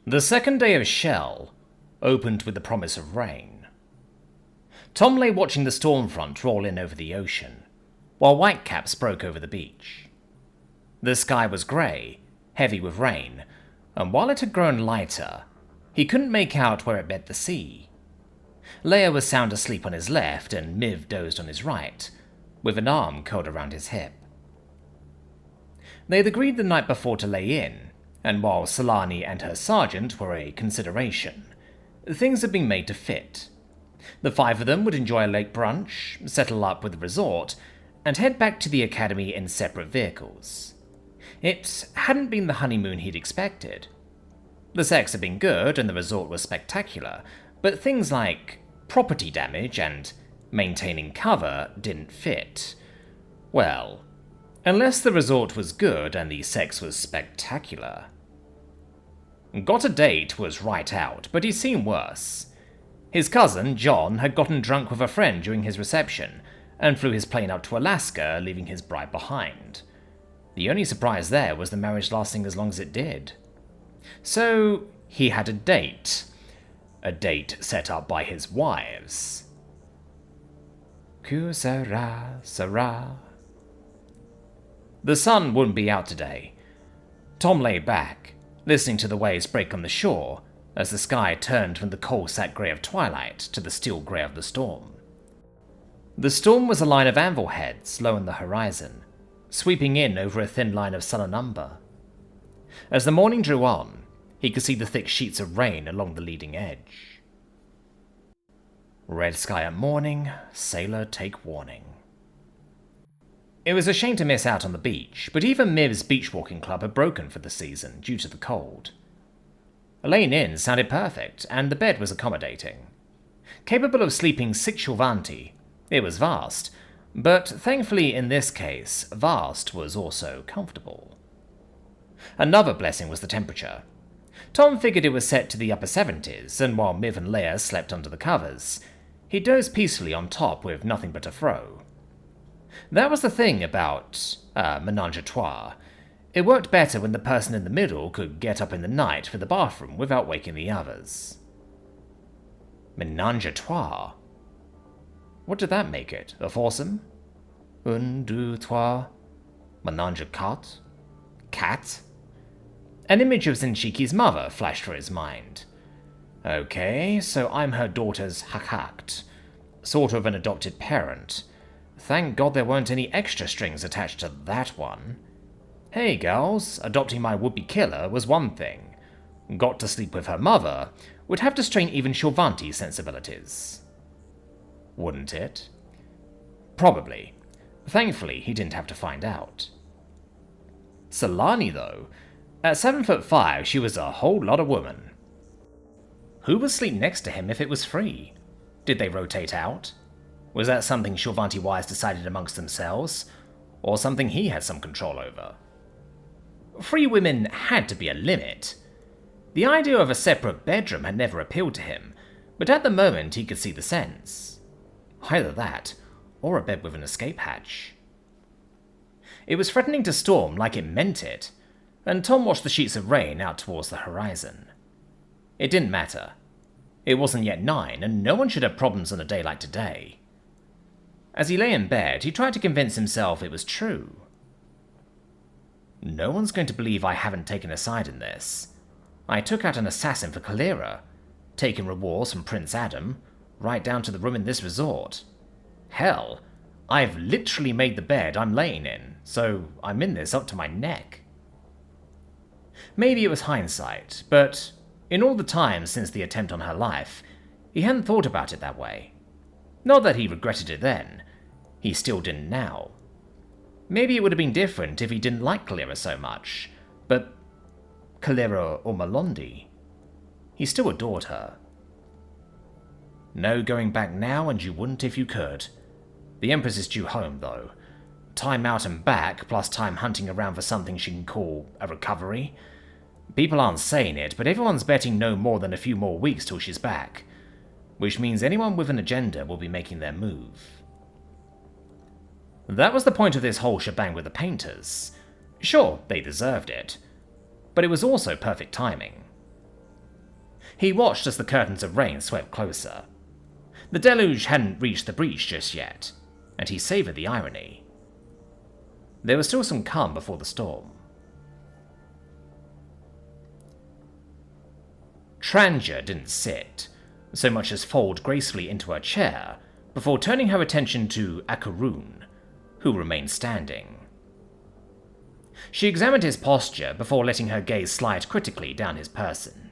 The second day of Shell opened with the promise of rain. Tom lay watching the storm front roll in over the ocean, while whitecaps broke over the beach. The sky was grey, heavy with rain, and while it had grown lighter, he couldn't make out where it met the sea. Leia was sound asleep on his left, and Miv dozed on his right, with an arm curled around his hip. They had agreed the night before to lay in, and while Solani and her sergeant were a consideration, things had been made to fit. The five of them would enjoy a late brunch, settle up with the resort, and head back to the academy in separate vehicles. It hadn't been the honeymoon he'd expected. The sex had been good and the resort was spectacular, but things like property damage and maintaining cover didn't fit. Well, unless the resort was good and the sex was spectacular. Got a date was right out, but he'd seen worse. His cousin, John, had gotten drunk with a friend during his reception, and flew his plane up to Alaska, leaving his bride behind. The only surprise there was the marriage lasting as long as it did. So, he had a date. A date set up by his wives. Que sera, sera. The sun wouldn't be out today. Tom lay back, listening to the waves break on the shore, as the sky turned from the coal-sack grey of twilight to the steel grey of the storm. The storm was a line of anvil heads low in the horizon, sweeping in over a thin line of sullen umber. As the morning drew on, he could see the thick sheets of rain along the leading edge. Red sky at morning, sailor take warning. It was a shame to miss out on the beach, but even Miv's beach-walking club had broken for the season due to the cold. A lane in sounded perfect, and the bed was accommodating. Capable of sleeping 6 Shulvanti, it was vast, but thankfully in this case, vast was also comfortable. Another blessing was the temperature. Tom figured it was set to the upper 70s, and while Miv and Leia slept under the covers, he dozed peacefully on top with nothing but a throw. That was the thing about ménage à trois. It worked better when the person in the middle could get up in the night for the bathroom without waking the others. Ménage à trois? What did that make it? A foursome? Un, deux, trois. Ménage à quatre? Cat? An image of Zenchiki's mother flashed through his mind. Okay, so I'm her daughter's hakakt, sort of an adopted parent. Thank God there weren't any extra strings attached to that one. Hey girls, adopting my would-be killer was one thing. Got to sleep with her mother would have to strain even Shulvanti's sensibilities. Wouldn't it? Probably. Thankfully, he didn't have to find out. Solani, though, at 7'5", she was a whole lot of woman. Who would sleep next to him if it was free? Did they rotate out? Was that something Shulvanti Wise decided amongst themselves, or something he had some control over? Free women had to be a limit. The idea of a separate bedroom had never appealed to him, but at the moment he could see the sense. Either that, or a bed with an escape hatch. It was threatening to storm like it meant it, and Tom watched the sheets of rain out towards the horizon. It didn't matter. It wasn't yet 9, and no one should have problems on a day like today. As he lay in bed, he tried to convince himself it was true. No one's going to believe I haven't taken a side in this. I took out an assassin for Kalira, taken rewards from Prince Adam, right down to the room in this resort. Hell, I've literally made the bed I'm laying in, so I'm in this up to my neck. Maybe it was hindsight, but in all the time since the attempt on her life, he hadn't thought about it that way. Not that he regretted it then, he still didn't now. Maybe it would have been different if he didn't like Kalira so much, but Kalira or Malondi, he still adored her. No going back now, and you wouldn't if you could. The Empress is due home, though. Time out and back, plus time hunting around for something she can call a recovery. People aren't saying it, but everyone's betting no more than a few more weeks till she's back, which means anyone with an agenda will be making their move. That was the point of this whole shebang with the painters. Sure, they deserved it, but it was also perfect timing. He watched as the curtains of rain swept closer. The deluge hadn't reached the breach just yet, and he savoured the irony. There was still some calm before the storm. Tranja didn't sit, so much as fold gracefully into her chair, before turning her attention to Akarun, who remained standing. She examined his posture before letting her gaze slide critically down his person.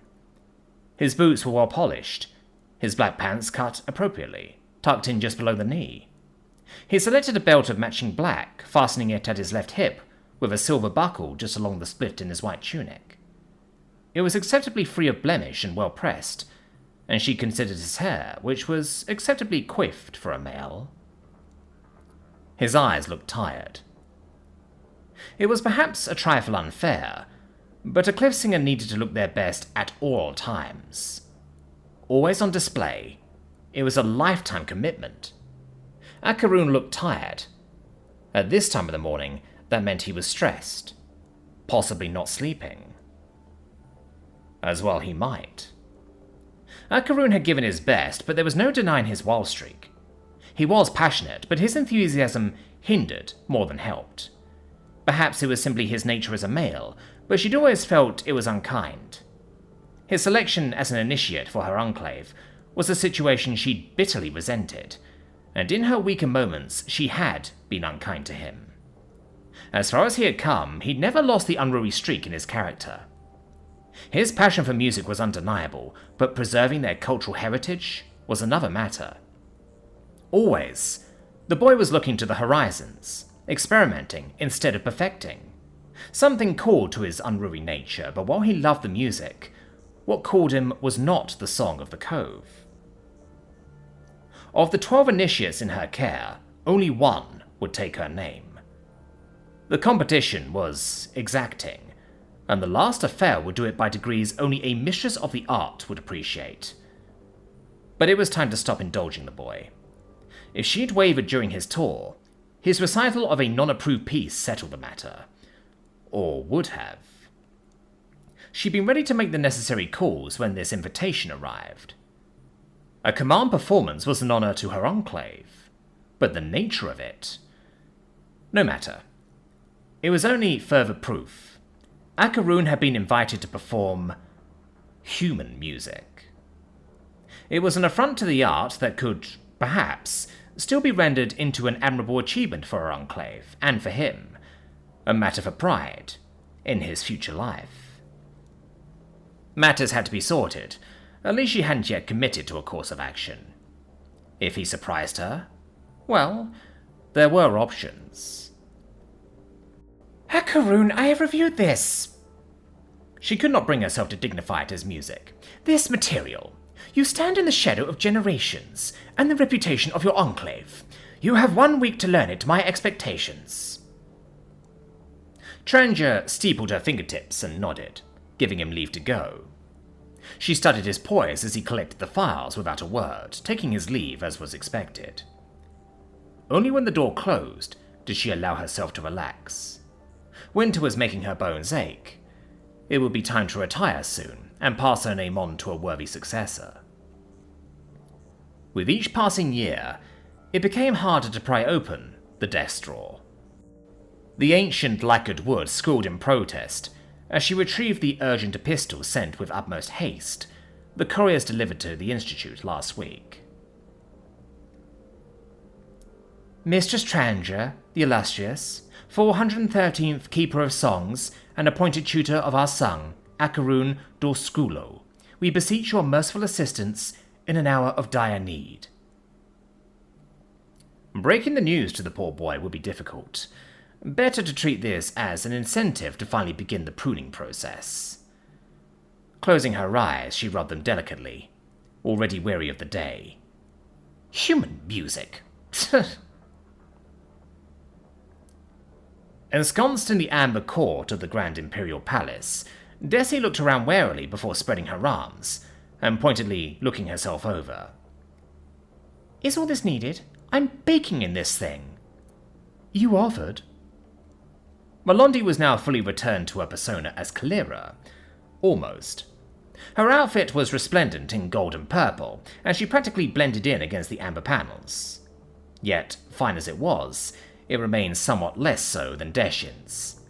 His boots were well polished, his black pants cut appropriately, tucked in just below the knee. He selected a belt of matching black, fastening it at his left hip, with a silver buckle just along the split in his white tunic. It was acceptably free of blemish and well pressed, and she considered his hair, which was acceptably coiffed for a male. His eyes looked tired. It was perhaps a trifle unfair, but a cliff singer needed to look their best at all times. Always on display, it was a lifetime commitment. Akarun looked tired. At this time of the morning, that meant he was stressed, possibly not sleeping. As well he might. Akarun had given his best, but there was no denying his wild streak. He was passionate, but his enthusiasm hindered more than helped. Perhaps it was simply his nature as a male, but she'd always felt it was unkind. His selection as an initiate for her enclave was a situation she'd bitterly resented, and in her weaker moments she had been unkind to him. As far as he had come, he'd never lost the unruly streak in his character. His passion for music was undeniable, but preserving their cultural heritage was another matter. Always, the boy was looking to the horizons, experimenting instead of perfecting. Something called to his unruly nature, but while he loved the music, what called him was not the song of the cove. Of the 12 initiates in her care, only one would take her name. The competition was exacting, and the last affair would do it by degrees only a mistress of the art would appreciate. But it was time to stop indulging the boy. If she'd wavered during his tour, his recital of a non-approved piece settled the matter. Or would have. She'd been ready to make the necessary calls when this invitation arrived. A command performance was an honor to her enclave, but the nature of it... No matter. It was only further proof. Akarun had been invited to perform human music. It was an affront to the art that could, perhaps, still be rendered into an admirable achievement for her enclave, and for him, a matter for pride in his future life. Matters had to be sorted. At least she hadn't yet committed to a course of action. If he surprised her, well, there were options. Akarun, I have reviewed this. She could not bring herself to dignify it as music. This material. You stand in the shadow of generations, and the reputation of your enclave. You have 1 week to learn it to my expectations. Tranja steepled her fingertips and nodded, giving him leave to go. She studied his poise as he collected the files without a word, taking his leave as was expected. Only when the door closed did she allow herself to relax. Winter was making her bones ache. It would be time to retire soon, and pass her name on to a worthy successor. With each passing year, it became harder to pry open the desk drawer. The ancient lacquered wood squealed in protest as she retrieved the urgent epistle sent with utmost haste, the couriers delivered to the Institute last week. Mistress Tranja, the illustrious, 413th Keeper of Songs and appointed tutor of our son, Akarun Dorskulo, we beseech your merciful assistance in an hour of dire need. Breaking the news to the poor boy would be difficult. Better to treat this as an incentive to finally begin the pruning process. Closing her eyes, she rubbed them delicately, already weary of the day. Human music. Ensconced in the amber court of the Grand Imperial Palace, Desi looked around warily before spreading her arms, and pointedly looking herself over. Is all this needed? I'm baking in this thing. You offered. Malondi was now fully returned to her persona as Kalira. Almost. Her outfit was resplendent in gold and purple, and she practically blended in against the amber panels. Yet, fine as it was, it remained somewhat less so than Deshin's.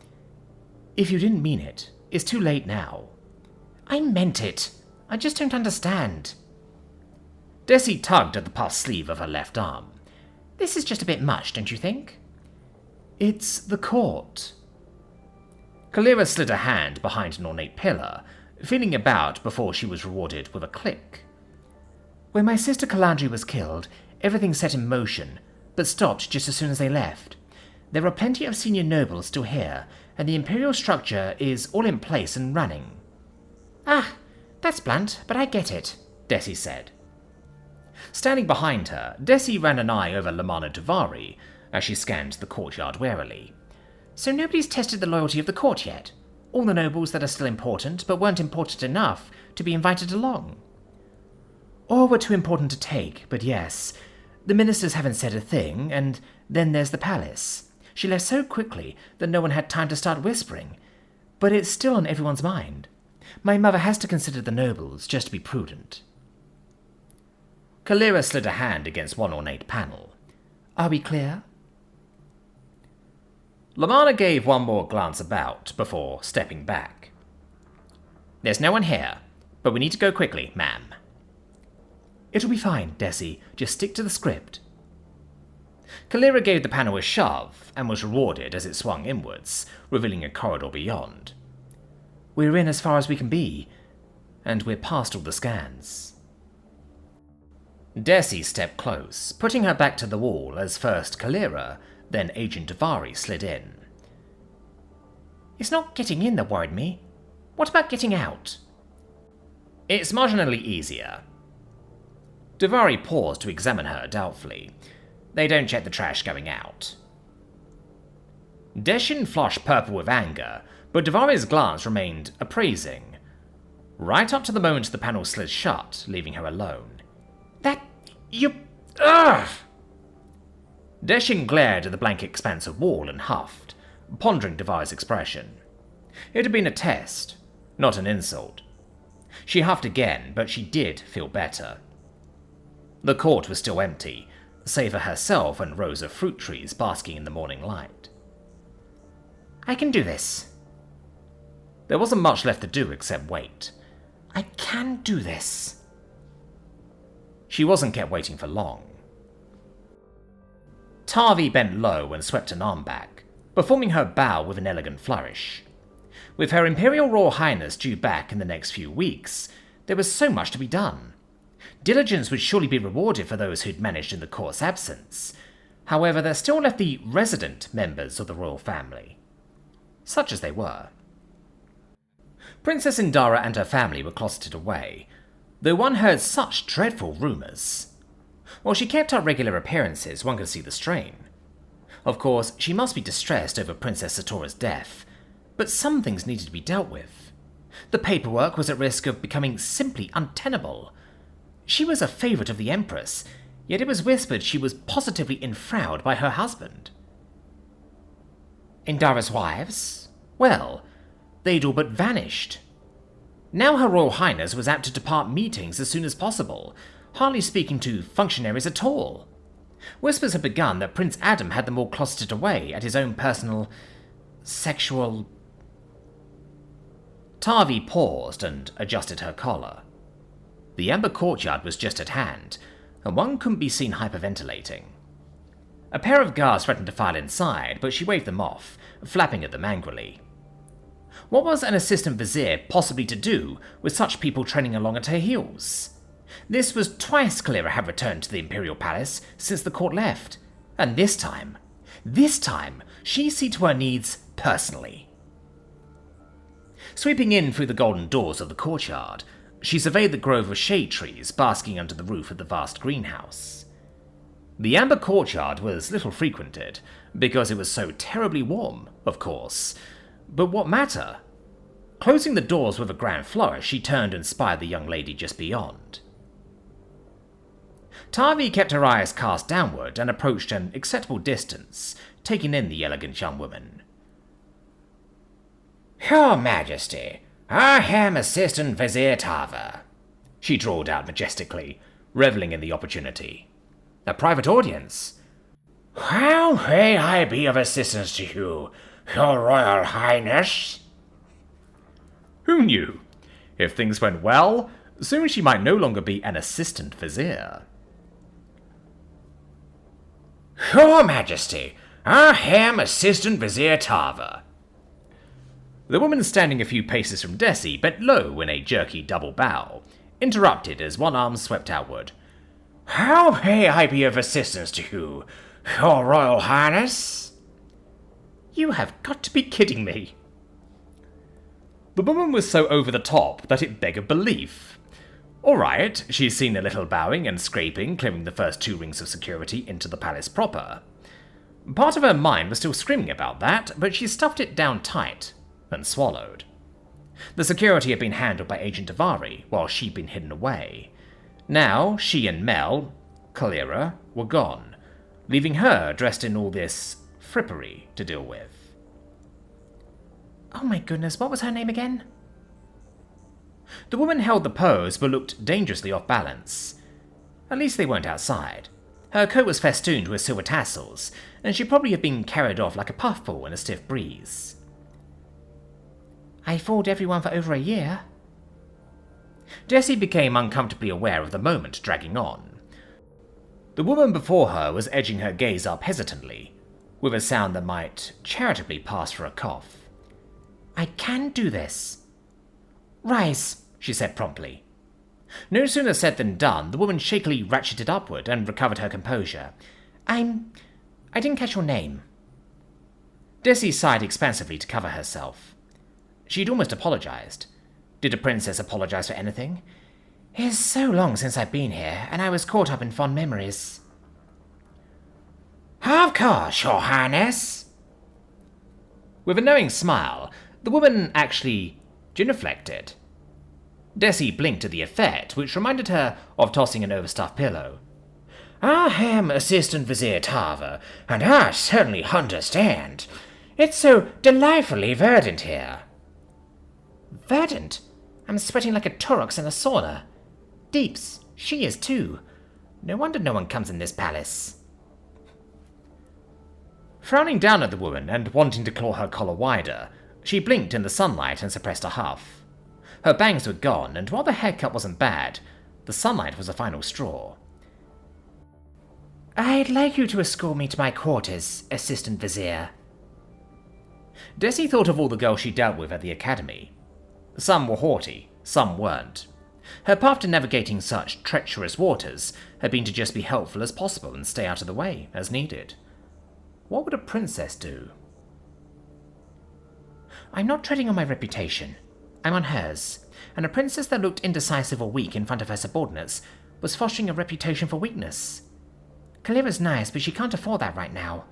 "If you didn't mean it, it's too late now." "I meant it. I just don't understand." Desi tugged at the puffed sleeve of her left arm. "This is just a bit much, don't you think?" "It's the court." Kalira slid a hand behind an ornate pillar, feeling about before she was rewarded with a click. "When my sister Kalandri was killed, everything set in motion, but stopped just as soon as they left. There are plenty of senior nobles still here, and the imperial structure is all in place and running." "Ah, that's blunt, but I get it," Desi said. Standing behind her, Desi ran an eye over Lamana Duvari as she scanned the courtyard warily. "So nobody's tested the loyalty of the court yet? All the nobles that are still important, but weren't important enough to be invited along?" "All were too important to take, but yes. The ministers haven't said a thing, and then there's the palace. She left so quickly that no one had time to start whispering, but it's still on everyone's mind. My mother has to consider the nobles, just to be prudent." Kalira slid a hand against one ornate panel. "Are we clear?" Lamana gave one more glance about before stepping back. "There's no one here, but we need to go quickly, ma'am." "It'll be fine, Desi. Just stick to the script." Kalira gave the panel a shove and was rewarded as it swung inwards, revealing a corridor beyond. "We're in as far as we can be, and we're past all the scans." Desi stepped close, putting her back to the wall as first Kalira, then Agent Davari slid in. "It's not getting in that worried me. What about getting out?" "It's marginally easier." Davari paused to examine her doubtfully. "They don't check the trash going out." Deshin flushed purple with anger, but Davari's glance remained appraising, right up to the moment the panel slid shut, leaving her alone. Ugh! Deshin glared at the blank expanse of wall and huffed, pondering Davari's expression. It had been a test, not an insult. She huffed again, but she did feel better. The court was still empty, save for herself and rows of fruit trees basking in the morning light. "I can do this." There wasn't much left to do except wait. "I can do this." She wasn't kept waiting for long. Tavi bent low and swept an arm back, performing her bow with an elegant flourish. With her Imperial Royal Highness due back in the next few weeks, there was so much to be done. Diligence would surely be rewarded for those who'd managed in the court's absence. However, there still left the resident members of the royal family. Such as they were. Princess Indara and her family were closeted away, though one heard such dreadful rumours. While she kept up regular appearances, one could see the strain. Of course, she must be distressed over Princess Satora's death, but some things needed to be dealt with. The paperwork was at risk of becoming simply untenable. She was a favourite of the Empress, yet it was whispered she was positively enfraud by her husband. Indara's wives? Well, they'd all but vanished. Now Her Royal Highness was apt to depart meetings as soon as possible, hardly speaking to functionaries at all. Whispers had begun that Prince Adam had them all closeted away at his own personal... sexual... Tavi paused and adjusted her collar. The amber courtyard was just at hand, and one couldn't be seen hyperventilating. A pair of guards threatened to file inside, but she waved them off, flapping at them angrily. What was an assistant vizier possibly to do with such people trailing along at her heels? This was twice Kalira had returned to the Imperial Palace since the court left, and this time, she see to her needs personally. Sweeping in through the golden doors of the courtyard, she surveyed the grove of shade trees basking under the roof of the vast greenhouse. The amber courtyard was little frequented, because it was so terribly warm, of course, but what matter? Closing the doors with a grand flourish, she turned and spied the young lady just beyond. Tavi kept her eyes cast downward and approached an acceptable distance, taking in the elegant young woman. "Your Majesty, "I am Assistant Vizier Tava," she drawled out majestically, reveling in the opportunity. "A private audience." "How may I be of assistance to you, Your Royal Highness?" Who knew? If things went well, soon she might no longer be an assistant vizier. "Your Majesty, I am Assistant Vizier Tava." The woman standing a few paces from Desi bent low in a jerky double bow, interrupted as one arm swept outward. "How may I be of assistance to you, Your Royal Highness?" You have got to be kidding me. The woman was so over the top that it beggared belief. Alright, she's seen a little bowing and scraping, clearing the first 2 rings of security into the palace proper. Part of her mind was still screaming about that, but she stuffed it down tight and swallowed. The security had been handled by Agent Davari, while she'd been hidden away. Now, she and Mel, Kalira, were gone, leaving her dressed in all this frippery to deal with. Oh my goodness, what was her name again? The woman held the pose, but looked dangerously off balance. At least they weren't outside. Her coat was festooned with silver tassels, and she probably had been carried off like a puffball in a stiff breeze. I fooled everyone for over a year. Desi became uncomfortably aware of the moment dragging on. The woman before her was edging her gaze up hesitantly, with a sound that might charitably pass for a cough. I can do this. Rise, she said promptly. No sooner said than done, the woman shakily ratcheted upward and recovered her composure. I didn't catch your name. Desi sighed expansively to cover herself. She'd almost apologized. Did a princess apologize for anything? It's so long since I've been here, and I was caught up in fond memories. Of course, Your Highness. With a knowing smile, the woman actually genuflected. Desi blinked at the effect, which reminded her of tossing an overstuffed pillow. I am Assistant Vizier Tava, and I certainly understand. It's so delightfully verdant here. Verdant? I'm sweating like a Taurox in a sauna. Deeps, she is too. No wonder no one comes in this palace. Frowning down at the woman and wanting to claw her collar wider, she blinked in the sunlight and suppressed a huff. Her bangs were gone, and while the haircut wasn't bad, the sunlight was a final straw. I'd like you to escort me to my quarters, Assistant Vizier. Desi thought of all the girls she dealt with at the academy. Some were haughty, some weren't. Her path to navigating such treacherous waters had been to just be helpful as possible and stay out of the way, as needed. What would a princess do? I'm not treading on my reputation. I'm on hers, and a princess that looked indecisive or weak in front of her subordinates was fostering a reputation for weakness. Kalira's nice, but she can't afford that right now.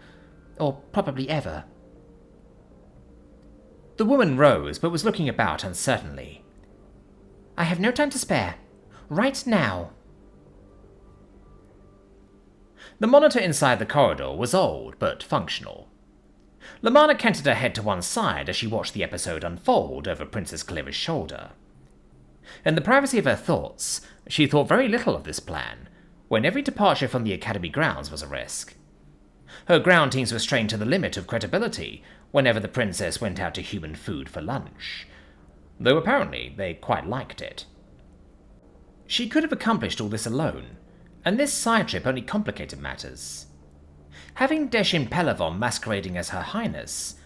Or probably ever. The woman rose, but was looking about uncertainly. I have no time to spare. Right now. The monitor inside the corridor was old, but functional. Lamarna canted her head to one side as she watched the episode unfold over Princess Kalira's shoulder. In the privacy of her thoughts, she thought very little of this plan, when every departure from the academy grounds was a risk. Her ground teams were strained to the limit of credibility whenever the princess went out to human food for lunch, though apparently they quite liked it. She could have accomplished all this alone, and this side trip only complicated matters. Having Deshin Pelavon masquerading as her highness,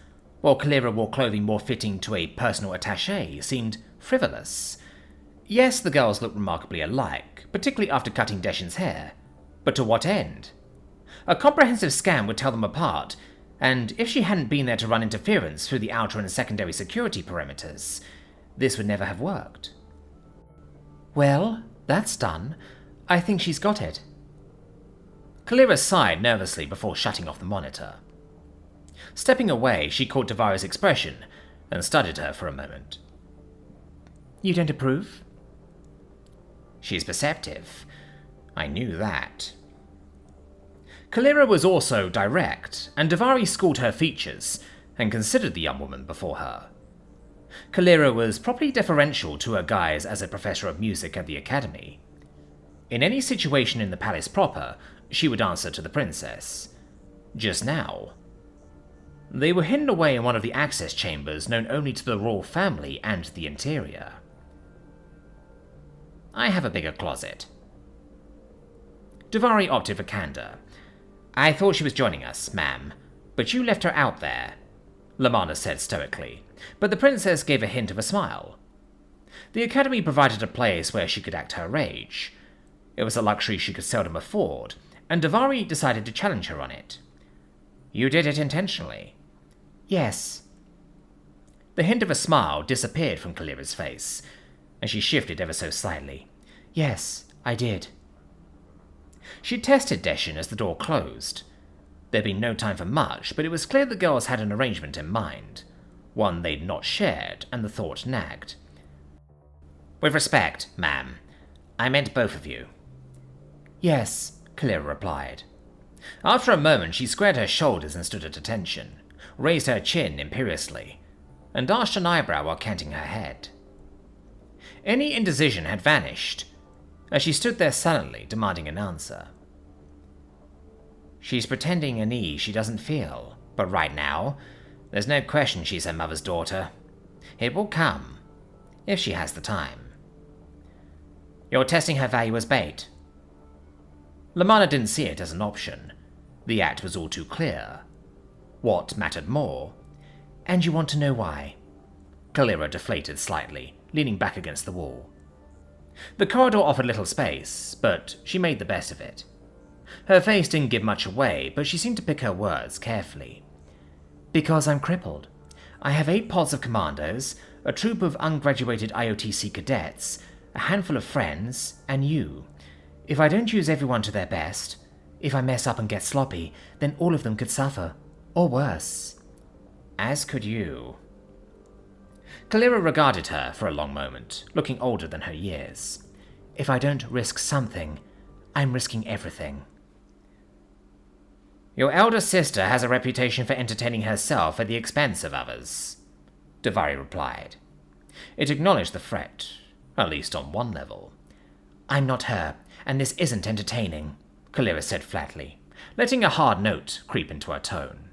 while Kalira wore clothing more fitting to a personal attaché, seemed frivolous. Yes, the girls looked remarkably alike, particularly after cutting Deshin's hair, but to what end? A comprehensive scan would tell them apart, and if she hadn't been there to run interference through the outer and secondary security perimeters, this would never have worked. Well, that's done. I think she's got it. Kalira sighed nervously before shutting off the monitor. Stepping away, she caught Davari's expression and studied her for a moment. You don't approve? She's perceptive. I knew that. Kalira was also direct, and Davari schooled her features and considered the young woman before her. Kalira was properly deferential to her guise as a professor of music at the academy. In any situation in the palace proper, she would answer to the princess. Just now, they were hidden away in one of the access chambers known only to the royal family and the interior. I have a bigger closet. Davari opted for candor. I thought she was joining us, ma'am, but you left her out there, Lamanna said stoically, but the princess gave a hint of a smile. The academy provided a place where she could act her rage. It was a luxury she could seldom afford, and Davari decided to challenge her on it. You did it intentionally. Yes. The hint of a smile disappeared from Kalira's face, and she shifted ever so slightly. Yes, I did. She tested Deshin as the door closed. There'd been no time for much, but it was clear the girls had an arrangement in mind, one they'd not shared, and the thought nagged. With respect, ma'am, I meant both of you. Yes, Kalira replied. After a moment, she squared her shoulders and stood at attention, raised her chin imperiously, and arched an eyebrow while canting her head. Any indecision had vanished, as she stood there sullenly, demanding an answer. She's pretending an E she doesn't feel, but right now, there's no question she's her mother's daughter. It will come, if she has the time. You're testing her value as bait. Lamanna didn't see it as an option. The act was all too clear. What mattered more? And you want to know why? Kalira deflated slightly, leaning back against the wall. The corridor offered little space, but she made the best of it. Her face didn't give much away, but she seemed to pick her words carefully. Because I'm crippled. I have 8 pods of commandos, a troop of ungraduated IOTC cadets, a handful of friends, and you. If I don't use everyone to their best, if I mess up and get sloppy, then all of them could suffer. Or worse. As could you. Kalira regarded her for a long moment, looking older than her years. If I don't risk something, I'm risking everything. Your elder sister has a reputation for entertaining herself at the expense of others, Davari replied. It acknowledged the threat, at least on one level. I'm not her, and this isn't entertaining, Kalira said flatly, letting a hard note creep into her tone.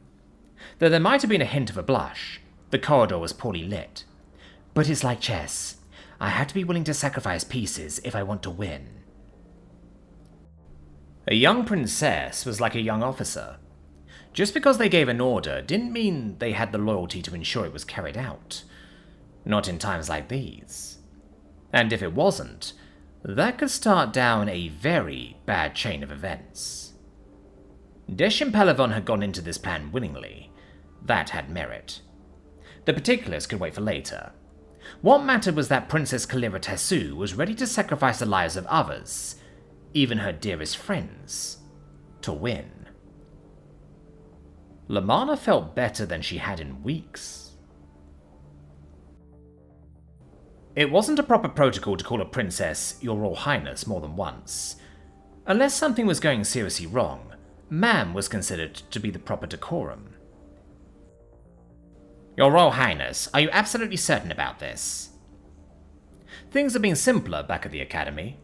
Though there might have been a hint of a blush, the corridor was poorly lit. But it's like chess. I have to be willing to sacrifice pieces if I want to win. A young princess was like a young officer. Just because they gave an order didn't mean they had the loyalty to ensure it was carried out. Not in times like these. And if it wasn't, that could start down a very bad chain of events. Deshin Palavon had gone into this plan willingly. That had merit. The particulars could wait for later. What mattered was that Princess Kalira Tessu was ready to sacrifice the lives of others, even her dearest friends, to win. Lamanna felt better than she had in weeks. It wasn't a proper protocol to call a princess Your Royal Highness more than once. Unless something was going seriously wrong, ma'am was considered to be the proper decorum. Your Royal Highness, are you absolutely certain about this? Things had been simpler back at the academy.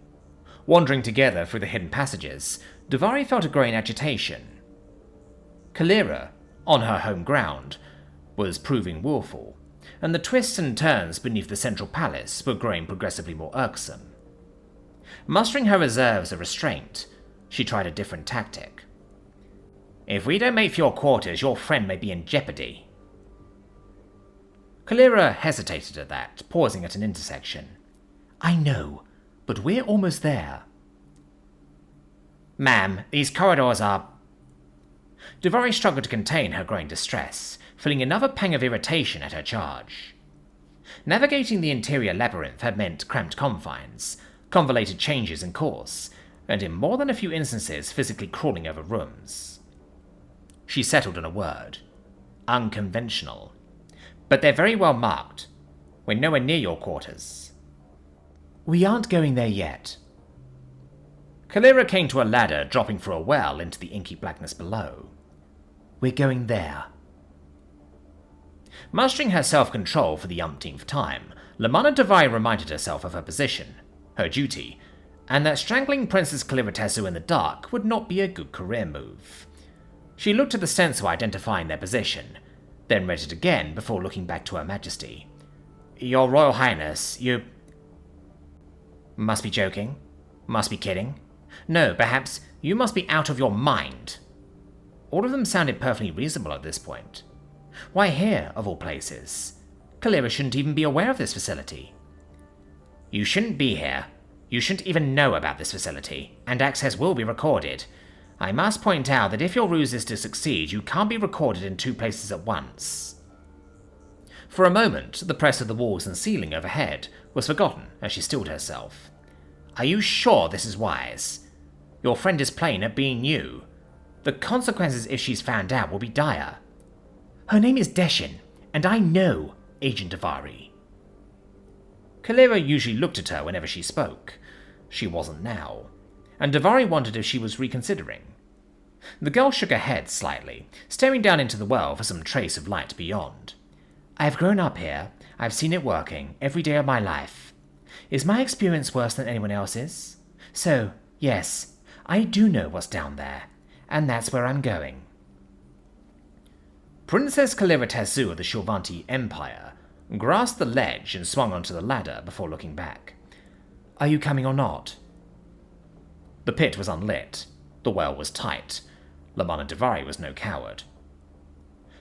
Wandering together through the hidden passages, Davari felt a growing agitation. Kalira, on her home ground, was proving willful, and the twists and turns beneath the central palace were growing progressively more irksome. Mustering her reserves of restraint, she tried a different tactic. If we don't make for your quarters, your friend may be in jeopardy. Kalira hesitated at that, pausing at an intersection. I know, but we're almost there. Ma'am, these corridors are... Davari struggled to contain her growing distress, feeling another pang of irritation at her charge. Navigating the interior labyrinth had meant cramped confines, convoluted changes in course, and in more than a few instances physically crawling over rooms. She settled on a word. Unconventional. But they're very well marked. We're nowhere near your quarters. We aren't going there yet. Kalira came to a ladder dropping through a well into the inky blackness below. We're going there. Mustering her self-control for the umpteenth time, Lamanna Devai reminded herself of her position, her duty, and that strangling Princess Kalira in the dark would not be a good career move. She looked at the sensor identifying their position, then read it again before looking back to Her Majesty. Your Royal Highness, you... Must be joking? Must be kidding? No, perhaps you must be out of your mind. All of them sounded perfectly reasonable at this point. Why here, of all places? Kalira shouldn't even be aware of this facility. You shouldn't be here. You shouldn't even know about this facility, and access will be recorded. I must point out that if your ruse is to succeed, you can't be recorded in 2 places at once. For a moment, the press of the walls and ceiling overhead was forgotten as she stilled herself. Are you sure this is wise? Your friend is plain at being you. The consequences if she's found out will be dire. Her name is Deshin, and I know Agent Davari. Kalira usually looked at her whenever she spoke. She wasn't now, and Davari wondered if she was reconsidering. The girl shook her head slightly, staring down into the well for some trace of light beyond. I've grown up here. I've seen it working every day of my life. Is my experience worse than anyone else's? So, yes, I do know what's down there, and that's where I'm going. Princess Kalira Tezu of the Shilvanti Empire grasped the ledge and swung onto the ladder before looking back. Are you coming or not? The pit was unlit. The well was tight. Lamanna Devai was no coward.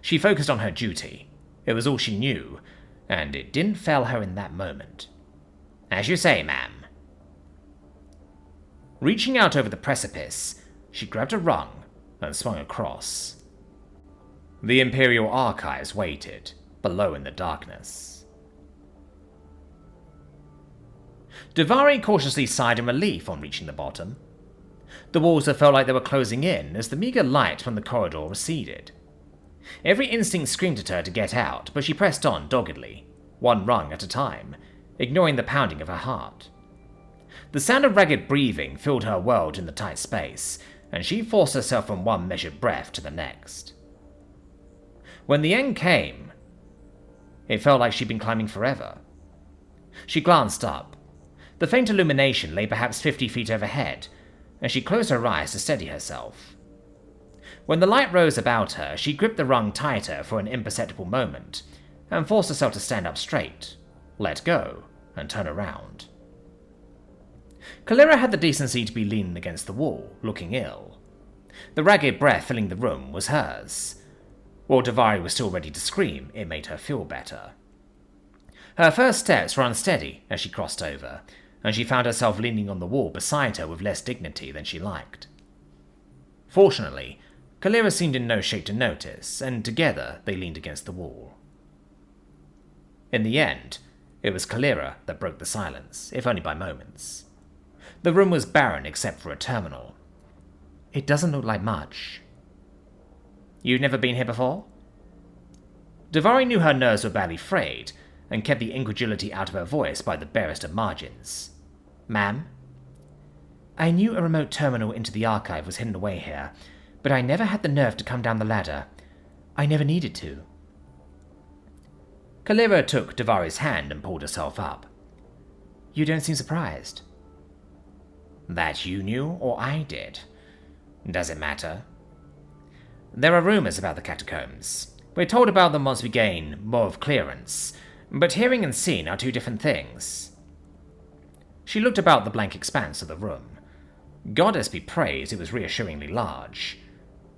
She focused on her duty. It was all she knew, and it didn't fail her in that moment. As you say, ma'am. Reaching out over the precipice, she grabbed a rung and swung across. The Imperial Archives waited, below in the darkness. Davari cautiously sighed in relief on reaching the bottom. The walls had felt like they were closing in as the meager light from the corridor receded. Every instinct screamed at her to get out, but she pressed on doggedly, one rung at a time, ignoring the pounding of her heart. The sound of ragged breathing filled her world in the tight space, and she forced herself from one measured breath to the next. When the end came, it felt like she'd been climbing forever. She glanced up. The faint illumination lay perhaps 50 feet overhead, and she closed her eyes to steady herself. When the light rose about her, she gripped the rung tighter for an imperceptible moment, and forced herself to stand up straight, let go, and turn around. Kalira had the decency to be leaning against the wall, looking ill. The ragged breath filling the room was hers. While Davari was still ready to scream, it made her feel better. Her first steps were unsteady as she crossed over, and she found herself leaning on the wall beside her with less dignity than she liked. Fortunately, Kalira seemed in no shape to notice, and together they leaned against the wall. In the end, it was Kalira that broke the silence, if only by moments. The room was barren except for a terminal. It doesn't look like much. You've never been here before? Davari knew her nerves were badly frayed, and kept the incredulity out of her voice by the barest of margins. Ma'am? I knew a remote terminal into the archive was hidden away here, but I never had the nerve to come down the ladder. I never needed to. Kalira took Davari's hand and pulled herself up. You don't seem surprised. That you knew, or I did? Does it matter? There are rumors about the catacombs. We're told about them once we gain more of clearance, but hearing and seeing are 2 different things. She looked about the blank expanse of the room. Goddess be praised, it was reassuringly large.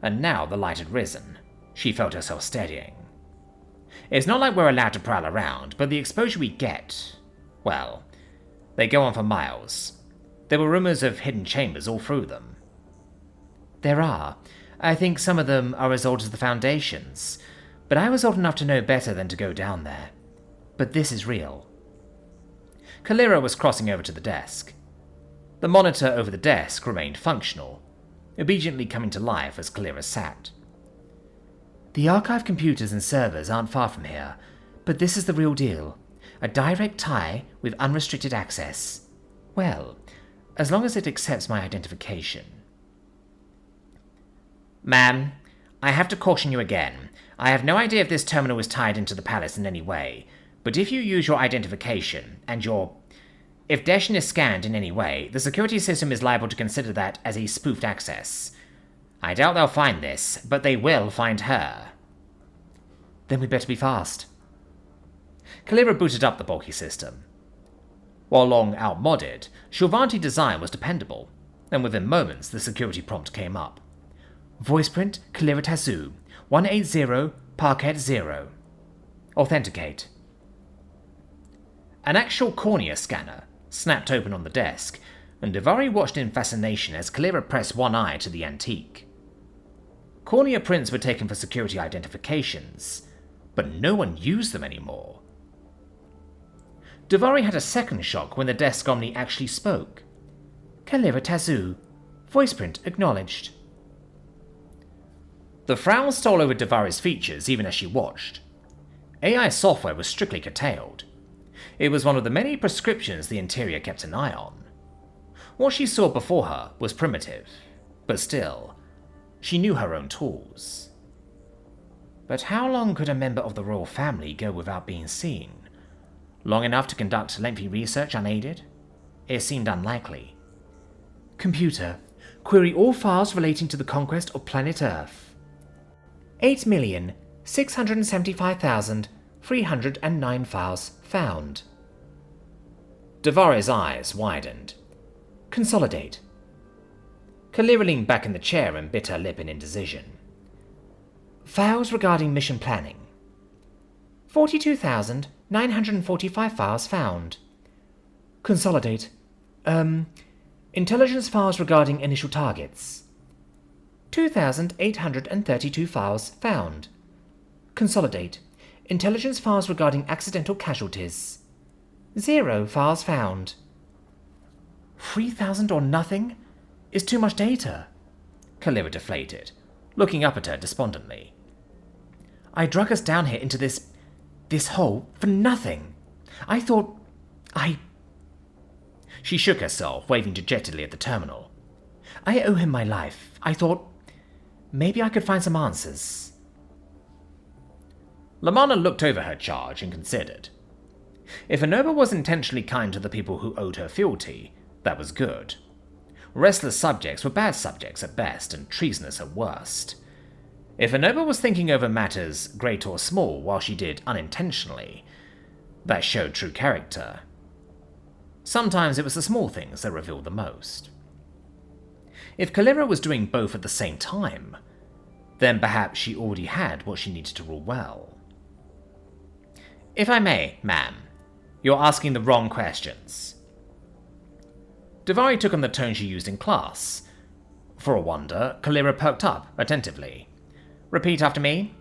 And now the light had risen. She felt herself steadying. It's not like we're allowed to prowl around, but the exposure we get, well, they go on for miles. There were rumors of hidden chambers all through them. There are. I think some of them are as old as the foundations, but I was old enough to know better than to go down there. But this is real. Kalira was crossing over to the desk. The monitor over the desk remained functional, obediently coming to life as Kalira sat. The archive computers and servers aren't far from here, but this is the real deal. A direct tie with unrestricted access. Well, as long as it accepts my identification. Ma'am, I have to caution you again. I have no idea if this terminal is tied into the palace in any way, but if you use your identification and if Deshin is scanned in any way, the security system is liable to consider that as a spoofed access. I doubt they'll find this, but they will find her. Then we'd better be fast. Kalira booted up the bulky system. While long outmodded, Shulvanti design was dependable, and within moments the security prompt came up. Voice print Kalira Tazu, 180 Parquet 0. Authenticate. An actual cornea scanner snapped open on the desk, and Devari watched in fascination as Kalira pressed one eye to the antique. Cornea prints were taken for security identifications, but no one used them anymore. Devari had a second shock when the desk Omni actually spoke. Kalira Tazu. Voice print acknowledged. The frown stole over Devari's features even as she watched. AI software was strictly curtailed. It was one of the many prescriptions the interior kept an eye on. What she saw before her was primitive, but still, she knew her own tools. But how long could a member of the royal family go without being seen? Long enough to conduct lengthy research unaided? It seemed unlikely. Computer, query all files relating to the conquest of planet Earth. 8,675,309 files found. Devari's eyes widened. Consolidate. Kalira leaned back in the chair and bit her lip in indecision. Files regarding mission planning. 42,945 files found. Consolidate. Intelligence files regarding initial targets. 2,832 files found. Consolidate. Intelligence files regarding accidental casualties. 0 files found. 3,000 or nothing? Is too much data. Kalira deflated, looking up at her despondently. I drug us down here into this hole for nothing. I thought She shook herself, waving dejectedly at the terminal. I owe him my life. I thought maybe I could find some answers. Lamanna looked over her charge and considered. If Inoba was intentionally kind to the people who owed her fealty, that was good. Restless subjects were bad subjects at best and treasonous at worst. If Inoba was thinking over matters, great or small, while she did unintentionally, that showed true character. Sometimes it was the small things that revealed the most. If Kalira was doing both at the same time, then perhaps she already had what she needed to rule well. If I may, ma'am, you're asking the wrong questions. Devari took on the tone she used in class. For a wonder, Kalira perked up attentively. Repeat after me.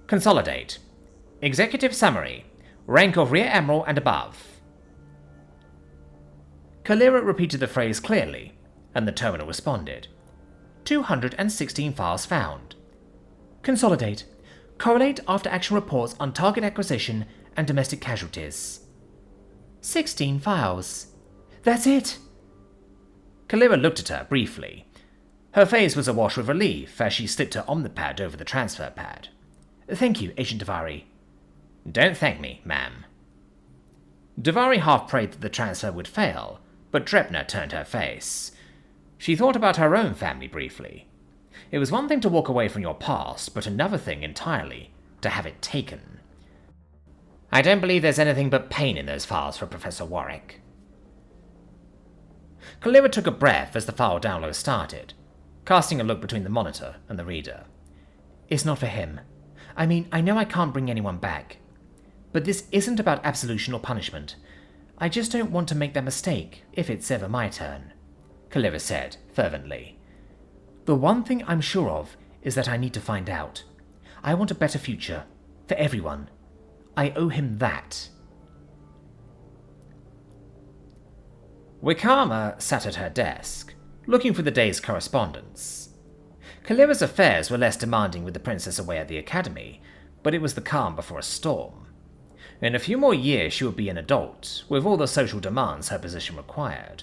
Consolidate. Executive summary. Rank of Rear Admiral and above. Kalira repeated the phrase clearly, and the terminal responded. 216 files found. Consolidate. Correlate after-action reports on target acquisition and domestic casualties. 16 files. That's it! Kalira looked at her briefly. Her face was awash with relief as she slipped her omnipad over the transfer pad. Thank you, Agent Devari. Don't thank me, ma'am. Devari half prayed that the transfer would fail, but Drepna turned her face. She thought about her own family briefly. It was one thing to walk away from your past, but another thing entirely to have it taken. I don't believe there's anything but pain in those files for Professor Warwick. Kalira took a breath as the file download started, casting a look between the monitor and the reader. It's not for him. I mean, I know I can't bring anyone back. But this isn't about absolution or punishment. I just don't want to make that mistake if it's ever my turn, Kalira said fervently. The one thing I'm sure of is that I need to find out. I want a better future, for everyone. I owe him that. Wicama sat at her desk, looking for the day's correspondence. Kalira's affairs were less demanding with the princess away at the academy, but it was the calm before a storm. In a few more years she would be an adult, with all the social demands her position required.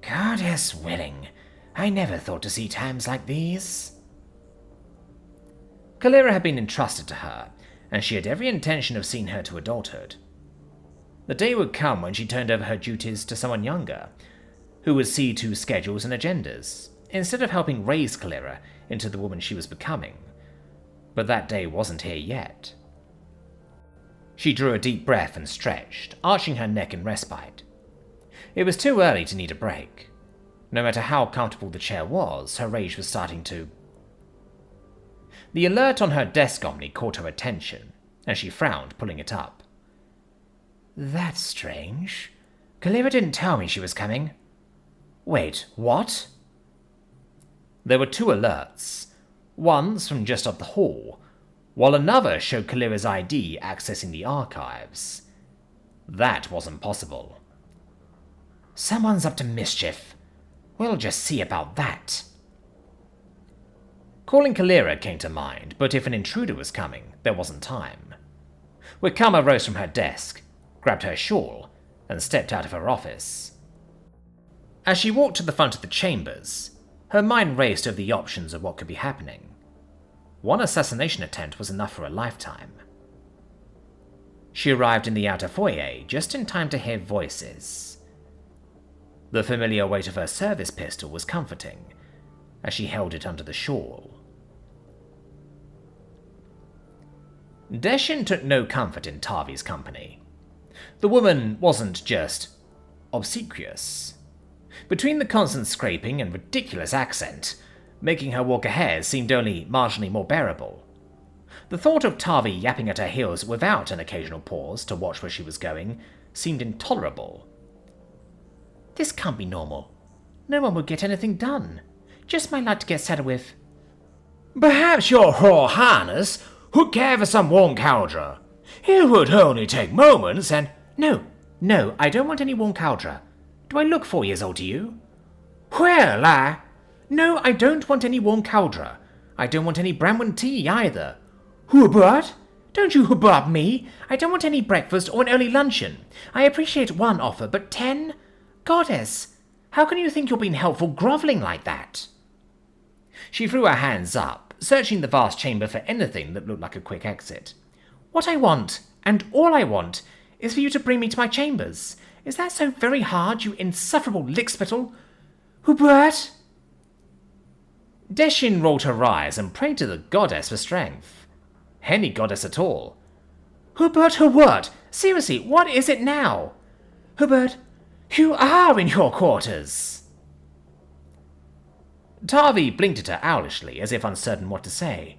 Goddess willing, I never thought to see times like these. Calera had been entrusted to her, and she had every intention of seeing her to adulthood. The day would come when she turned over her duties to someone younger, who would see to schedules and agendas, instead of helping raise Calera into the woman she was becoming. But that day wasn't here yet. She drew a deep breath and stretched, arching her neck in respite. It was too early to need a break. No matter how comfortable the chair was, her rage was starting to... The alert on her desk omni caught her attention, and she frowned, pulling it up. That's strange. Calera didn't tell me she was coming. Wait, what? There were two alerts. One's from just up the hall, while another showed Calera's ID accessing the archives. That wasn't possible. Someone's up to mischief. We'll just see about that. Calling Calera came to mind, but if an intruder was coming, there wasn't time. Wicama rose from her desk, grabbed her shawl, and stepped out of her office. As she walked to the front of the chambers, her mind raced over the options of what could be happening. One assassination attempt was enough for a lifetime. She arrived in the outer foyer just in time to hear voices. The familiar weight of her service pistol was comforting, as she held it under the shawl. Deshin took no comfort in Tavi's company. The woman wasn't just obsequious. Between the constant scraping and ridiculous accent, making her walk ahead seemed only marginally more bearable. The thought of Tavi yapping at her heels without an occasional pause to watch where she was going seemed intolerable. This can't be normal. No one would get anything done. Just my luck to get settled with. Perhaps your Royal Highness would care for some warm cauldron. It would only take moments and... No, I don't want any warm cauldron. Do I look 4 years old to you? Well, No, I don't want any warm cauldron. I don't want any Bramwin tea either. Hubert? Don't you Hubert me? I don't want any breakfast or an early luncheon. I appreciate one offer, but 10? Goddess, how can you think you're being helpful grovelling like that? She threw her hands up, searching the vast chamber for anything that looked like a quick exit. What I want, and all I want, is for you to bring me to my chambers. Is that so very hard, you insufferable lickspittle? Hubert? Deshin rolled her eyes and prayed to the goddess for strength. Any goddess at all. Hubert, seriously, what is it now? Hubert, you are in your quarters. Tavi blinked at her owlishly, as if uncertain what to say.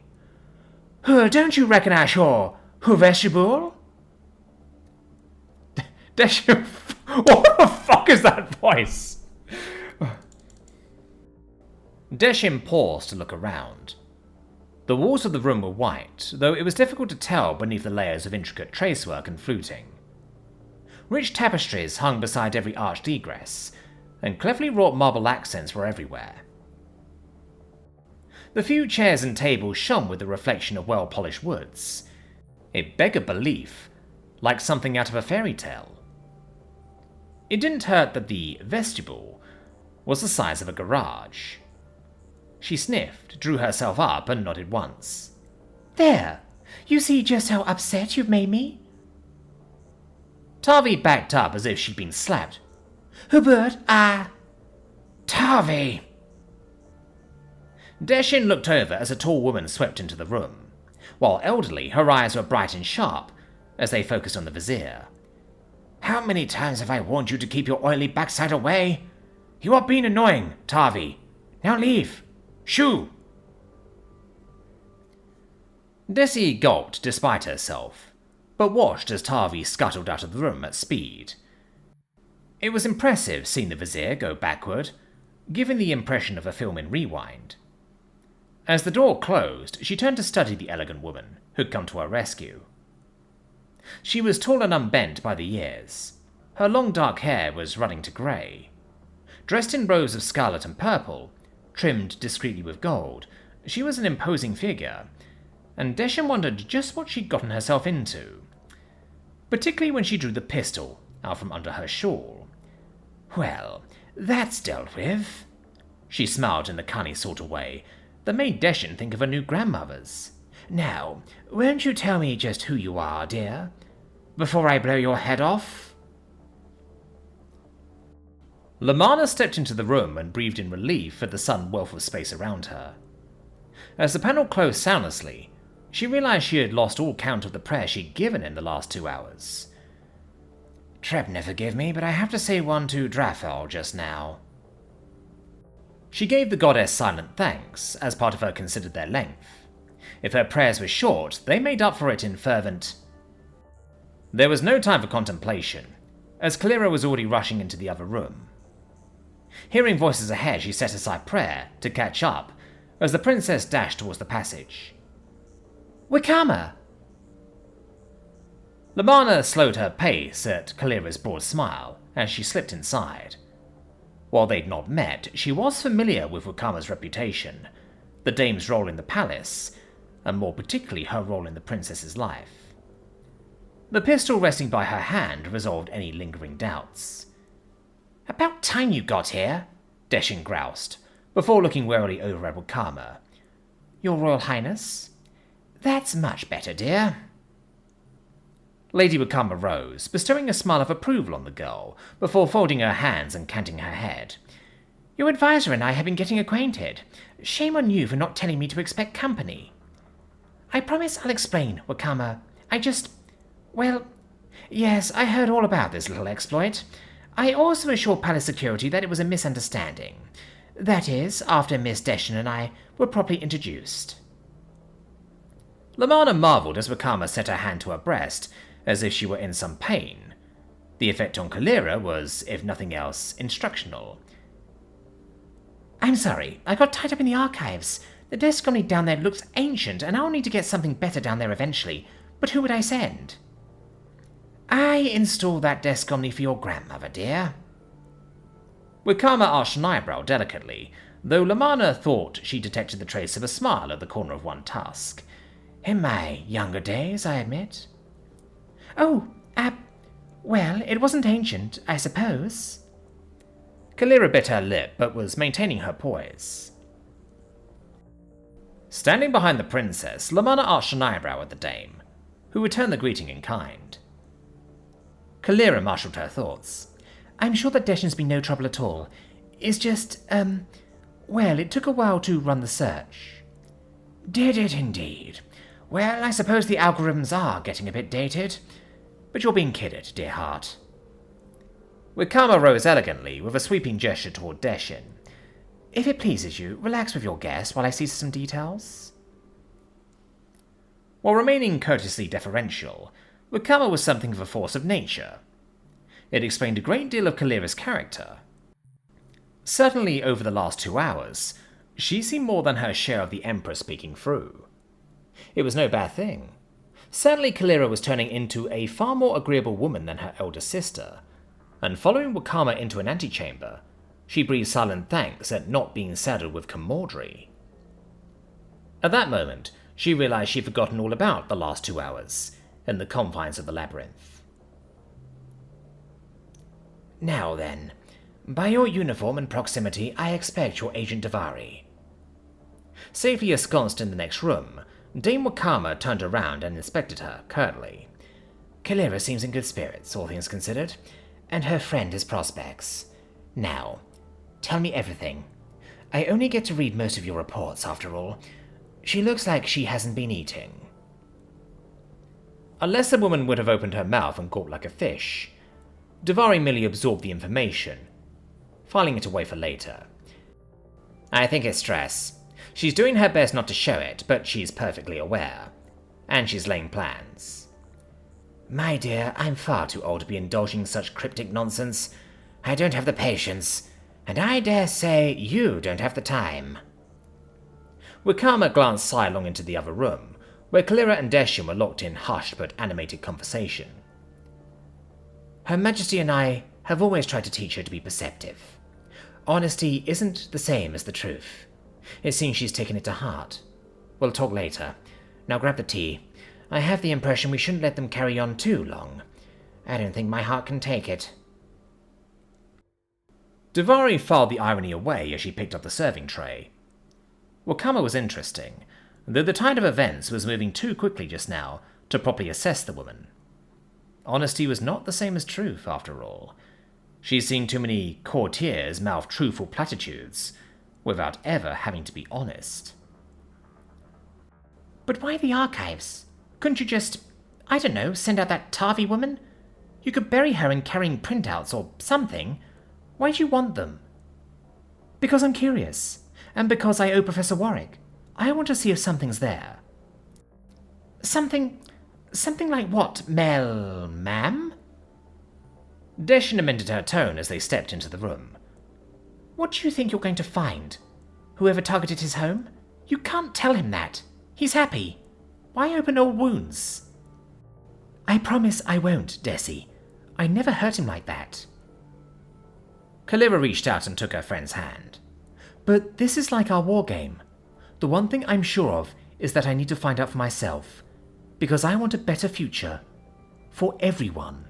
Don't you recognize your vestibule? Deshin, what the fuck is that voice? Deshin paused to look around. The walls of the room were white, though it was difficult to tell beneath the layers of intricate tracework and fluting. Rich tapestries hung beside every arched egress, and cleverly wrought marble accents were everywhere. The few chairs and tables shone with the reflection of well-polished woods. It beggared belief, like something out of a fairy tale. It didn't hurt that the vestibule was the size of a garage. She sniffed, drew herself up, and nodded once. There! You see just how upset you've made me? Tavi backed up as if she'd been slapped. Hubert, Tavi! Deshin looked over as a tall woman swept into the room. While elderly, her eyes were bright and sharp as they focused on the vizier. How many times have I warned you to keep your oily backside away? You are being annoying, Tavi. Now leave. Shoo! Desi gulped despite herself, but watched as Tavi scuttled out of the room at speed. It was impressive seeing the vizier go backward, giving the impression of a film in rewind. As the door closed, she turned to study the elegant woman who'd come to her rescue. She was tall and unbent by the years. Her long dark hair was running to grey. Dressed in robes of scarlet and purple, trimmed discreetly with gold, she was an imposing figure, and Deshin wondered just what she'd gotten herself into, particularly when she drew the pistol out from under her shawl. Well, that's dealt with. She smiled in a cunning sort of way that made Deshin think of her new grandmother's. Now, won't you tell me just who you are, dear, before I blow your head off?" Lamanna stepped into the room and breathed in relief at the sudden wealth of space around her. As the panel closed soundlessly, she realized she had lost all count of the prayer she'd given in the last 2 hours. "Trebner forgive me, but I have to say one to Drathal just now." She gave the goddess silent thanks, as part of her considered their length. If her prayers were short, they made up for it in fervent... There was no time for contemplation, as Kalira was already rushing into the other room. Hearing voices ahead, she set aside prayer to catch up, as the princess dashed towards the passage. "Wicama!" Lamanna slowed her pace at Kalira's broad smile as she slipped inside. While they'd not met, she was familiar with Wicama's reputation, the dame's role in the palace, and more particularly her role in the princess's life. The pistol resting by her hand resolved any lingering doubts. "About time you got here," Deshin groused, before looking warily over at Wicama. "Your Royal Highness?" "That's much better, dear." Lady Wicama rose, bestowing a smile of approval on the girl, before folding her hands and canting her head. "Your advisor and I have been getting acquainted. Shame on you for not telling me to expect company." "I promise I'll explain, Wicama. Well, yes, I heard all about this little exploit. I also assured Palace Security that it was a misunderstanding. That is, after Miss Deshin and I were properly introduced." Lamanna marvelled as Wicama set her hand to her breast, as if she were in some pain. The effect on Kalira was, if nothing else, instructional. "I'm sorry, I got tied up in the archives. The desk only down there looks ancient, and I'll need to get something better down there eventually. But who would I send?" "I installed that desk omni for your grandmother, dear." Wicama arched an eyebrow delicately, though Lamanna thought she detected the trace of a smile at the corner of one tusk. "In my younger days, I admit." "Oh, well, it wasn't ancient, I suppose." Kalira bit her lip, but was maintaining her poise. Standing behind the princess, Lamanna arched an eyebrow at the dame, who returned the greeting in kind. Kalira marshalled her thoughts. "I'm sure that Deshin's been no trouble at all. It's just, well, it took a while to run the search." "Did it indeed? Well, I suppose the algorithms are getting a bit dated. But you're being kidded, dear heart." Wicama rose elegantly, with a sweeping gesture toward Deshin. "If it pleases you, relax with your guest while I see some details." While remaining courteously deferential, Wicama was something of a force of nature. It explained a great deal of Kalira's character. Certainly over the last 2 hours, she seemed more than her share of the Emperor speaking through. It was no bad thing. Certainly Kalira was turning into a far more agreeable woman than her elder sister, and following Wicama into an antechamber, she breathed silent thanks at not being saddled with camaraderie. At that moment, she realized she'd forgotten all about the last 2 hours, in the confines of the labyrinth. "Now then, by your uniform and proximity, I expect your Agent Davari." Safely ensconced in the next room, Dame Wicama turned around and inspected her curtly. "Kalira seems in good spirits, all things considered, and her friend has prospects. Now, tell me everything. I only get to read most of your reports, after all. She looks like she hasn't been eating." Unless the woman would have opened her mouth and gulped like a fish, Davari merely absorbed the information, filing it away for later. "I think it's stress. She's doing her best not to show it, but she's perfectly aware. And she's laying plans." "My dear, I'm far too old to be indulging such cryptic nonsense. I don't have the patience, and I dare say you don't have the time." Wicama glanced sidelong into the other room, where Kalira and Deshin were locked in hushed but animated conversation. "Her Majesty and I have always tried to teach her to be perceptive. Honesty isn't the same as the truth. It seems she's taken it to heart. We'll talk later. Now grab the tea. I have the impression we shouldn't let them carry on too long. I don't think my heart can take it." Davari filed the irony away as she picked up the serving tray. Wicama was interesting, though the tide of events was moving too quickly just now to properly assess the woman. Honesty was not the same as truth, after all. She'd seen too many courtiers mouth truthful platitudes without ever having to be honest. But why the archives? Couldn't you just, I don't know, send out that Tarvey woman? You could bury her in carrying printouts or something. Why do you want them? Because I'm curious, and because I owe Professor Warwick. I want to see if something's there. Something like what, ma'am? Deschan amended her tone as they stepped into the room. What do you think you're going to find? Whoever targeted his home? You can't tell him that. He's happy. Why open old wounds? I promise I won't, Desi. I never hurt him like that. Kalira reached out and took her friend's hand. But this is like our war game. The one thing I'm sure of is that I need to find out for myself, because I want a better future. For everyone.